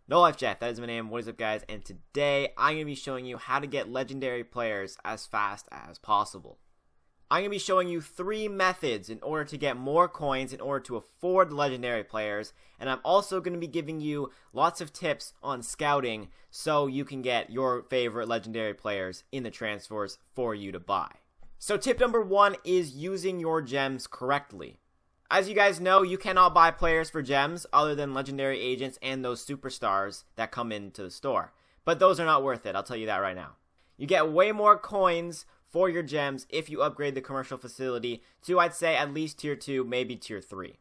NoLifeJeff, that is my name. What is up, guys? And today I'm going to be showing you how to get legendary players as fast as possible. I'm going to be showing you 3 methods in order to get more coins in order to afford legendary players, and I'm also going to be giving you lots of tips on scouting so you can get your favorite legendary players in the transfers for you to buy. So tip number 1 is using your gems correctly. As you guys know, you cannot buy players for gems other than legendary agents and those superstars that come into the store. But those are not worth it, I'll tell you that right now. You get way more coins for your gems if you upgrade the commercial facility to, I'd say, at least tier 2, maybe tier 3.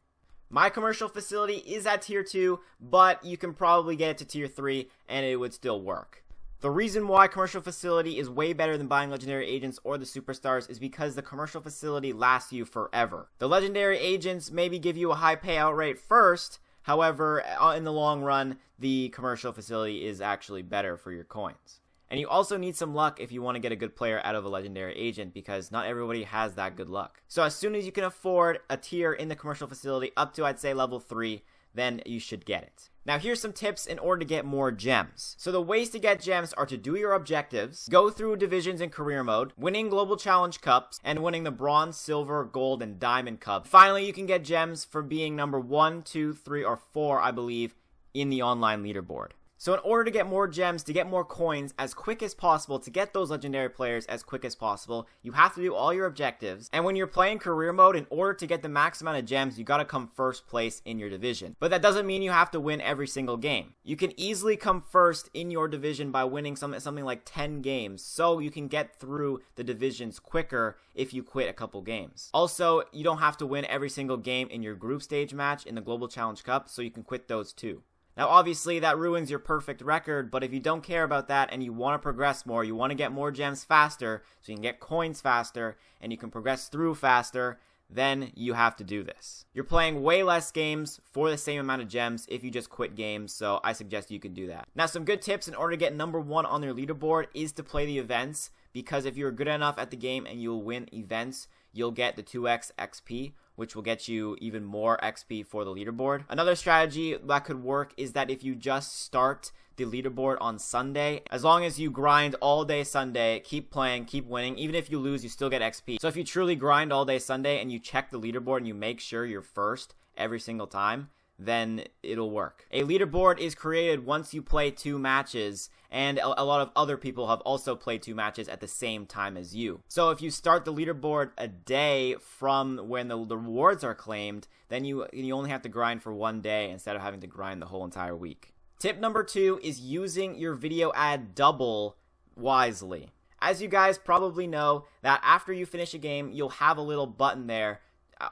My commercial facility is at tier 2, but you can probably get it to tier 3 and it would still work. The reason why commercial facility is way better than buying legendary agents or the superstars is because the commercial facility lasts you forever. The legendary agents maybe give you a high payout rate first, however, in the long run, the commercial facility is actually better for your coins. And you also need some luck if you want to get a good player out of a legendary agent, because not everybody has that good luck. So as soon as you can afford a tier in the commercial facility up to, I'd say, level 3, then you should get it. Now here's some tips in order to get more gems. So the ways to get gems are to do your objectives, go through divisions in career mode, winning global challenge cups, and winning the bronze, silver, gold, and diamond cup. Finally, you can get gems for being number 1, 2, 3, or 4, I believe, in the online leaderboard. So in order to get more gems, to get more coins as quick as possible, to get those legendary players as quick as possible, you have to do all your objectives. And when you're playing career mode, in order to get the max amount of gems, you gotta come first place in your division. But that doesn't mean you have to win every single game. You can easily come first in your division by winning something like 10 games, so you can get through the divisions quicker if you quit a couple games. Also, you don't have to win every single game in your group stage match in the Global Challenge Cup, so you can quit those too. Now obviously that ruins your perfect record, but if you don't care about that and you want to progress more, you want to get more gems faster so you can get coins faster and you can progress through faster, then you have to do this. You're playing way less games for the same amount of gems if you just quit games, so I suggest you can do that. Now some good tips in order to get number 1 on your leaderboard is to play the events, because if you're good enough at the game and you'll win events, you'll get the 2x XP, which will get you even more XP for the leaderboard. Another strategy that could work is that if you just start the leaderboard on Sunday, as long as you grind all day Sunday, keep playing, keep winning, even if you lose, you still get XP. So if you truly grind all day Sunday and you check the leaderboard and you make sure you're first every single time, then it'll work. A leaderboard is created once you play 2 matches, and a lot of other people have also played 2 matches at the same time as you. So if you start the leaderboard a day from when the rewards are claimed, then you only have to grind for 1 day instead of having to grind the whole entire week. Tip number 2 is using your video ad double wisely. As you guys probably know, that after you finish a game, you'll have a little button there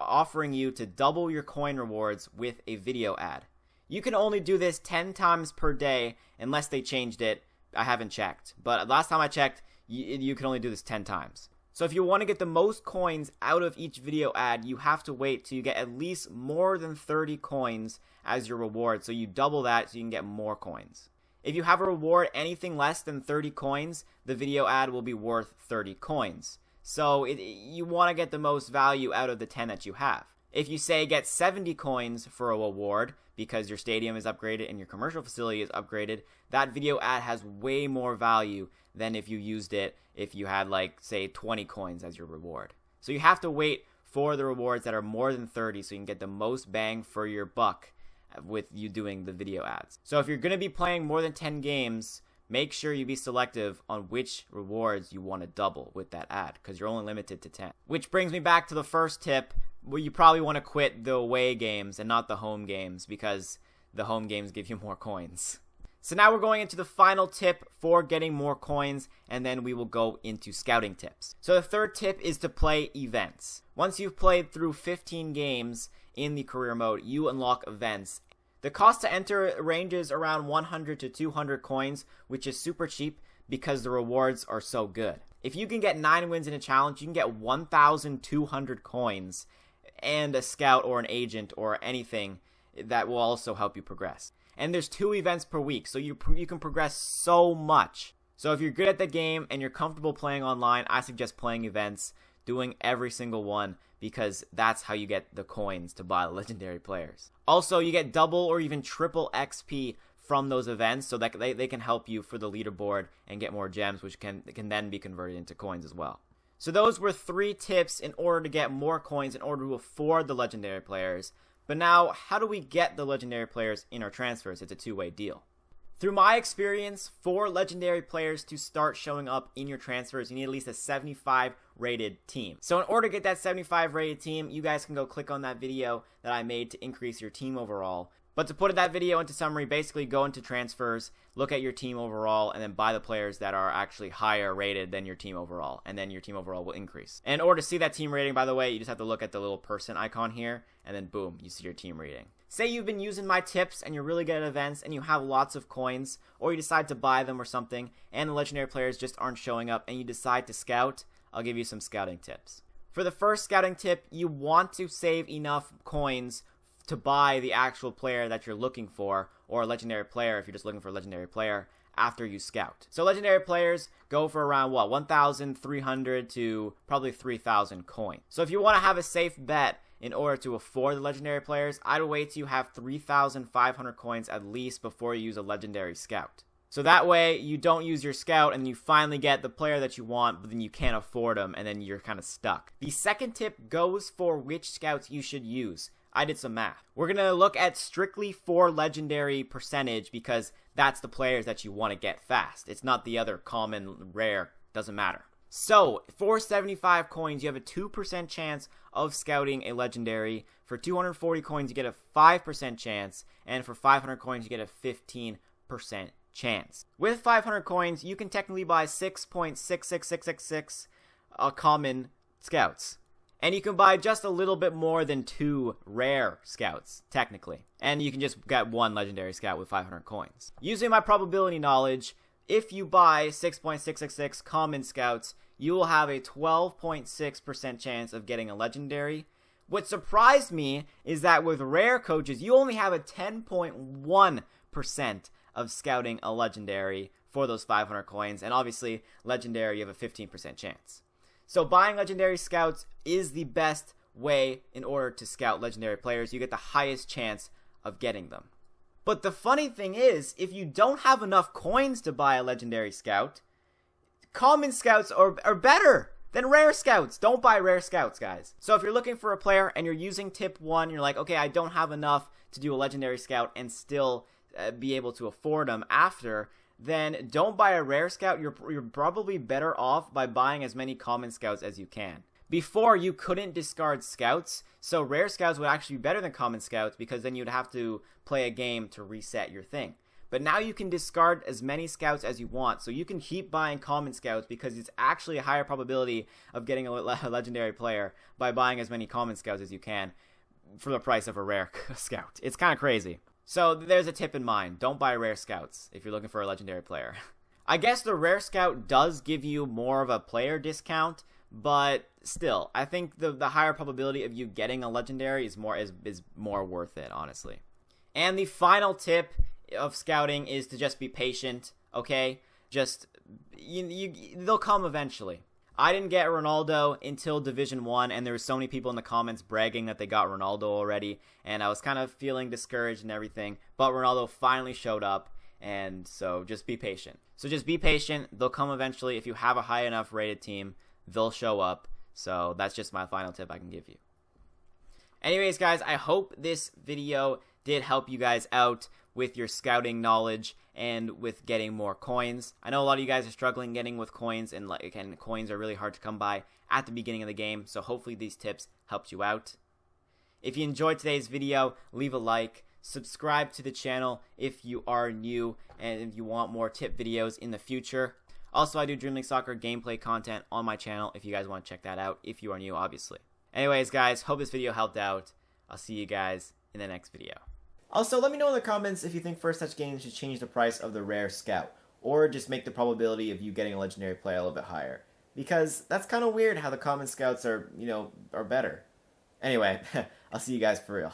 offering you to double your coin rewards with a video ad. You can only do this 10 times per day unless they changed it. I haven't checked, but last time I checked, you can only do this 10 times. So if you want to get the most coins out of each video ad, you have to wait till you get at least more than 30 coins as your reward, so you double that so you can get more coins. If you have a reward anything less than 30 coins, the video ad will be worth 30 coins. So you want to get the most value out of the 10 that you have. If you say get 70 coins for a reward because your stadium is upgraded and your commercial facility is upgraded, that video ad has way more value than if you used it if you had, like, say 20 coins as your reward. So you have to wait for the rewards that are more than 30 so you can get the most bang for your buck with you doing the video ads. So if you're going to be playing more than 10 games, make sure you be selective on which rewards you want to double with that ad, because you're only limited to 10. Which brings me back to the first tip, where you probably want to quit the away games and not the home games, because the home games give you more coins. So now we're going into the final tip for getting more coins, and then we will go into scouting tips. So the third tip is to play events. Once you've played through 15 games in the career mode, you unlock events. The cost to enter ranges around 100 to 200 coins, which is super cheap because the rewards are so good. If you can get 9 wins in a challenge, you can get 1,200 coins and a scout or an agent or anything that will also help you progress. And there's 2 events per week, so you can progress so much. So if you're good at the game and you're comfortable playing online, I suggest playing events, doing every single one, because that's how you get the coins to buy legendary players. Also, you get double or even triple XP from those events so that they can help you for the leaderboard and get more gems, which can then be converted into coins as well. So those were 3 tips in order to get more coins in order to afford the legendary players. But now, how do we get the legendary players in our transfers? It's a two-way deal. Through my experience, for legendary players to start showing up in your transfers, you need at least a 75 rated team. So in order to get that 75 rated team, you guys can go click on that video that I made to increase your team overall. But to put that video into summary, basically go into transfers, look at your team overall, and then buy the players that are actually higher rated than your team overall, and then your team overall will increase. And in order to see that team rating, by the way, you just have to look at the little person icon here, and then boom, you see your team rating. Say you've been using my tips and you're really good at events and you have lots of coins, or you decide to buy them or something, and the legendary players just aren't showing up, and you decide to scout, I'll give you some scouting tips. For the first scouting tip, you want to save enough coins to buy the actual player that you're looking for, or a legendary player if you're just looking for a legendary player after you scout. So legendary players go for around 1,300 to probably 3,000 coins. So if you want to have a safe bet in order to afford the legendary players, I'd wait till you have 3,500 coins at least before you use a legendary scout. So that way you don't use your scout and you finally get the player that you want, but then you can't afford them and then you're kind of stuck. The second tip goes for which scouts you should use. I did some math. We're going to look at strictly for legendary percentage because that's the players that you want to get fast. It's not the other common, rare, doesn't matter. So, for 75 coins, you have a 2% chance of scouting a legendary. For 240 coins, you get a 5% chance. And for 500 coins, you get a 15% chance. With 500 coins, you can technically buy 6.66666 common scouts. And you can buy just a little bit more than 2 rare scouts, technically. And you can just get 1 legendary scout with 500 coins. Using my probability knowledge, if you buy 6.666 common scouts, you will have a 12.6% chance of getting a legendary. What surprised me is that with rare coaches, you only have a 10.1% of scouting a legendary for those 500 coins. And obviously, legendary, you have a 15% chance. So buying legendary scouts is the best way in order to scout legendary players. You get the highest chance of getting them. But the funny thing is, if you don't have enough coins to buy a legendary scout, common scouts are better than rare scouts. Don't buy rare scouts, guys. So if you're looking for a player and you're using tip 1, you're like, okay, I don't have enough to do a legendary scout and still be able to afford them after, then don't buy a rare scout. You're probably better off by buying as many common scouts as you can. Before, you couldn't discard scouts, so rare scouts would actually be better than common scouts because then you'd have to play a game to reset your thing. But now you can discard as many scouts as you want, so you can keep buying common scouts because it's actually a higher probability of getting a legendary player by buying as many common scouts as you can for the price of a rare scout. It's kind of crazy. So there's a tip in mind. Don't buy rare scouts if you're looking for a legendary player. I guess the rare scout does give you more of a player discount, but still, I think the higher probability of you getting a legendary is more worth it, honestly. And the final tip of scouting is to just be patient, okay? Just, they'll come eventually. I didn't get Ronaldo until Division 1, and there were so many people in the comments bragging that they got Ronaldo already, and I was kind of feeling discouraged and everything, but Ronaldo finally showed up, and so just be patient. So just be patient, they'll come eventually. If you have a high enough rated team, they'll show up, so that's just my final tip I can give you. Anyways, guys, I hope this video did help you guys out with your scouting knowledge and with getting more coins. I know a lot of you guys are struggling getting with coins, and coins are really hard to come by at the beginning of the game, so hopefully these tips helped you out. If you enjoyed today's video, leave a like, subscribe to the channel if you are new, and if you want more tip videos in the future. Also, I do Dream League Soccer gameplay content on my channel if you guys want to check that out, if you are new, obviously. Anyways, guys, hope this video helped out. I'll see you guys in the next video. Also, let me know in the comments if you think First Touch Games should change the price of the rare scout, or just make the probability of you getting a legendary player a little bit higher. Because that's kind of weird how the common scouts are better. Anyway, I'll see you guys for real.